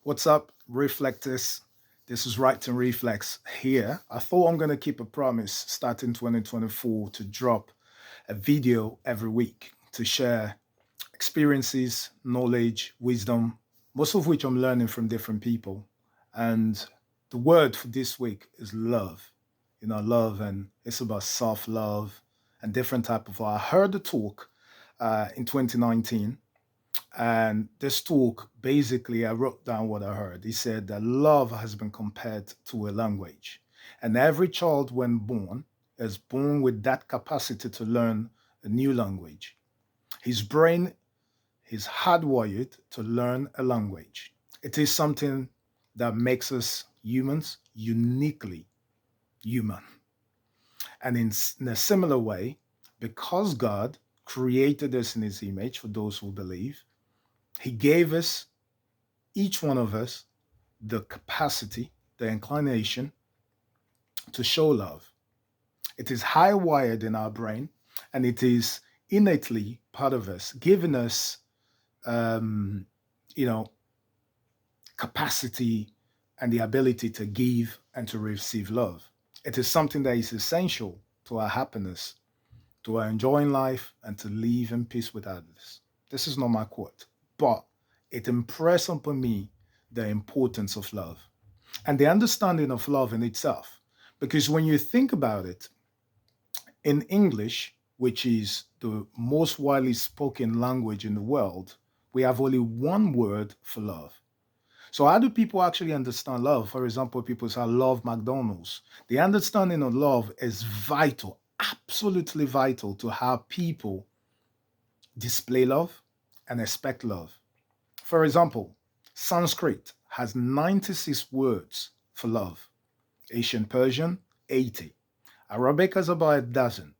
What's up, Reflectors? This is writing-reflex here. I thought I'm going to keep a promise starting 2024 to drop a video every week to share experiences, knowledge, wisdom, most of which I'm learning from different people. And the word for this week is love. Love, and it's about self-love and different type of love. I heard the talk in 2019, and this talk, basically, I wrote down what I heard. He said that love has been compared to a language. And every child, when born, is born with that capacity to learn a new language. His brain is hardwired to learn a language. It is something that makes us humans uniquely human. And in a similar way, because God created us in his image, for those who believe, he gave us, each one of us, the capacity, the inclination to show love. It is hardwired in our brain, and it is innately part of us, giving us, um, you know, capacity and the ability to give and to receive love. It is something that is essential to our happiness, to our enjoying life, and to live in peace with others. This is not my quote, but it impressed upon me the importance of love and the understanding of love in itself. Because when you think about it, in English, which is the most widely spoken language in the world, we have only one word for love. So, how do people actually understand love? For example, people say, I love McDonald's. The understanding of love is vital, absolutely vital to how people display love and expect love. For example, Sanskrit has 96 words for love, Asian Persian, 80. Arabic has about a dozen,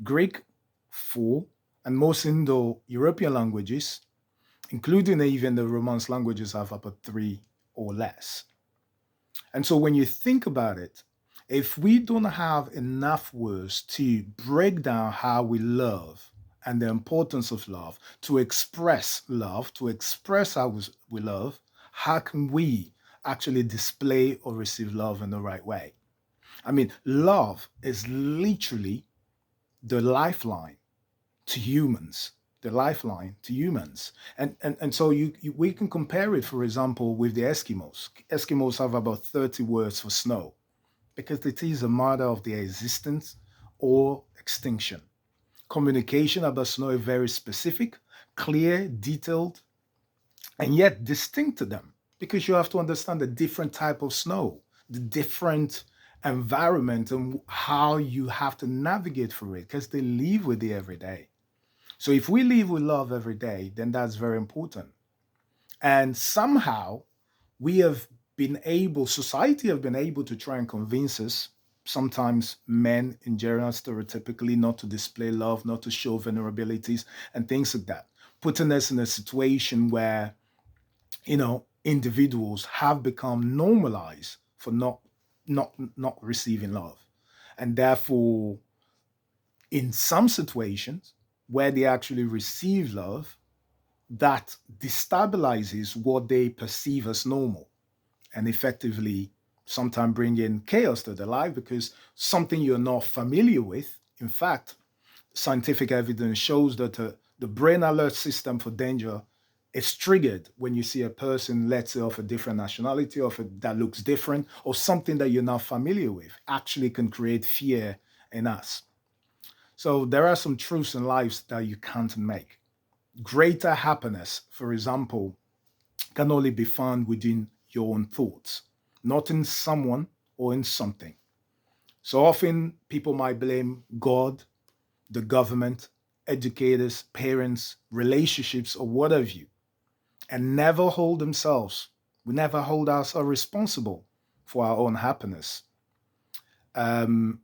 Greek, four, and most Indo European languages, including even the Romance languages, have about three or less. And so when you think about it, if we don't have enough words to break down how we love and the importance of love, to express how we love, how can we actually display or receive love in the right way? I mean, love is literally the lifeline to humans, the lifeline to humans. And so we can compare it, for example, with the Eskimos. Eskimos have about 30 words for snow because it is a matter of their existence or extinction. Communication about snow is very specific, clear, detailed, and yet distinct to them because you have to understand the different type of snow, the different environment, and how you have to navigate through it because they live with it every day. So if we live with love every day, then that's very important. And somehow we have been able, society have been able to try and convince us, sometimes men in general, stereotypically, not to display love, not to show vulnerabilities and things like that, putting us in a situation where, individuals have become normalized for not receiving love. And therefore, in some situations where they actually receive love, that destabilizes what they perceive as normal and effectively sometimes bring in chaos to their life because something you're not familiar with. In fact, scientific evidence shows that the brain alert system for danger is triggered when you see a person, let's say, of a different nationality, that looks different, or something that you're not familiar with, actually can create fear in us. So there are some truths in life that you can't make. Greater happiness, for example, can only be found within your own thoughts, not in someone or in something. So often people might blame God, the government, educators, parents, relationships, or what have you, and never hold themselves. We never hold ourselves responsible for our own happiness. Um,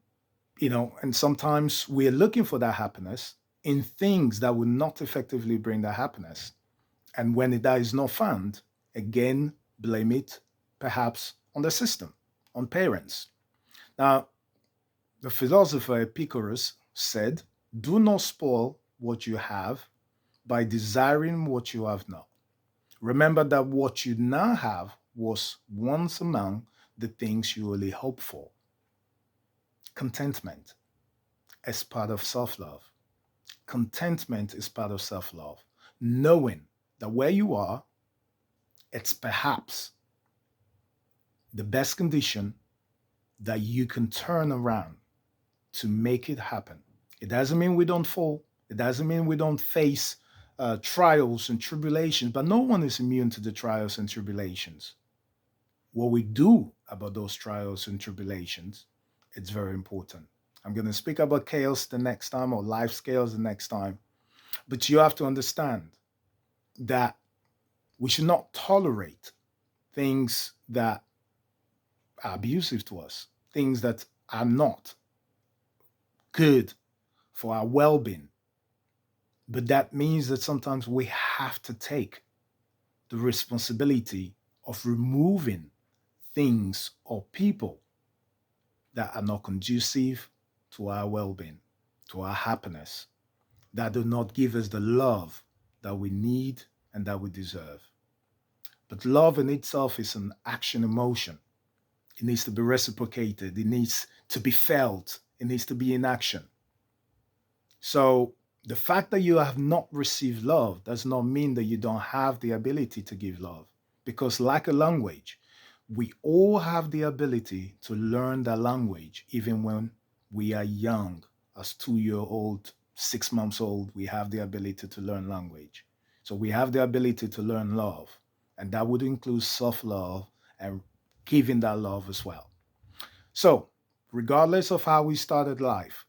and sometimes we're looking for that happiness in things that will not effectively bring that happiness. And when that is not found, again, blame it perhaps on the system, on parents. Now, the philosopher Epicurus said, do not spoil what you have by desiring what you have not. Remember that what you now have was once among the things you really hope for. Contentment is part of self love. Contentment is part of self love. Knowing that where you are, it's perhaps the best condition that you can turn around to make it happen. It doesn't mean we don't fall. It doesn't mean we don't face trials and tribulations, but no one is immune to the trials and tribulations. What we do about those trials and tribulations, it's very important. I'm going to speak about chaos the next time or life scales the next time. But you have to understand that we should not tolerate things that are abusive to us, things that are not good for our well being. But that means that sometimes we have to take the responsibility of removing things or people that are not conducive to our well being, to our happiness, that do not give us the love that we need and that we deserve. But love in itself is an action emotion. It needs to be reciprocated, it needs to be felt, it needs to be in action. So, the fact that you have not received love does not mean that you don't have the ability to give love. Because, like a language, we all have the ability to learn that language, even when we are young. As 2 year old, 6 months old, we have the ability to learn language. So, we have the ability to learn love. And that would include self love and giving that love as well. So, regardless of how we started life,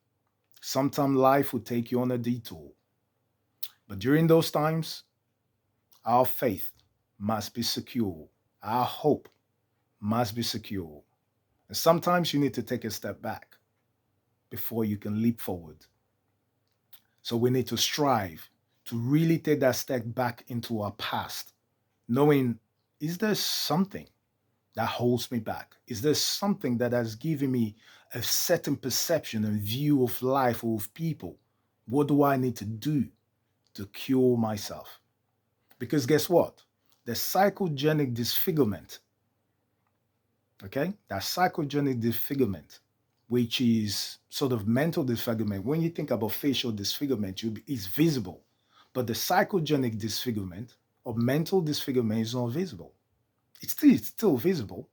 sometimes life will take you on a detour. But during those times, our faith must be secure. Our hope must be secure. And sometimes you need to take a step back before you can leap forward. So we need to strive to really take that step back into our past, knowing, is there something that holds me back? Is there something that has given me a certain perception and view of life or of people? What do I need to do to cure myself? Because guess what? The psychogenic disfigurement, okay? That psychogenic disfigurement, which is sort of mental disfigurement. When you think about facial disfigurement, it's visible. But the psychogenic disfigurement or mental disfigurement is not visible. It's still visible,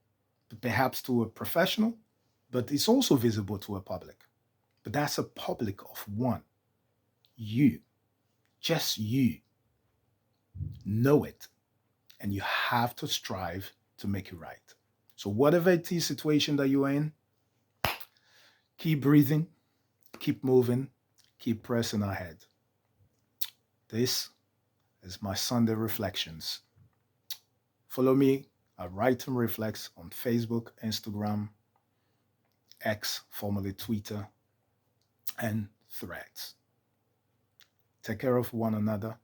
perhaps to a professional, but it's also visible to a public. But that's a public of one. You, just you, know it, and you have to strive to make it right. So whatever it is situation that you're in, keep breathing, keep moving, keep pressing ahead. This is my Sunday reflections. Follow me at writing-reflex on Facebook, Instagram, X, formerly Twitter, and Threads. Take care of one another.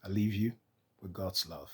I leave you with God's love.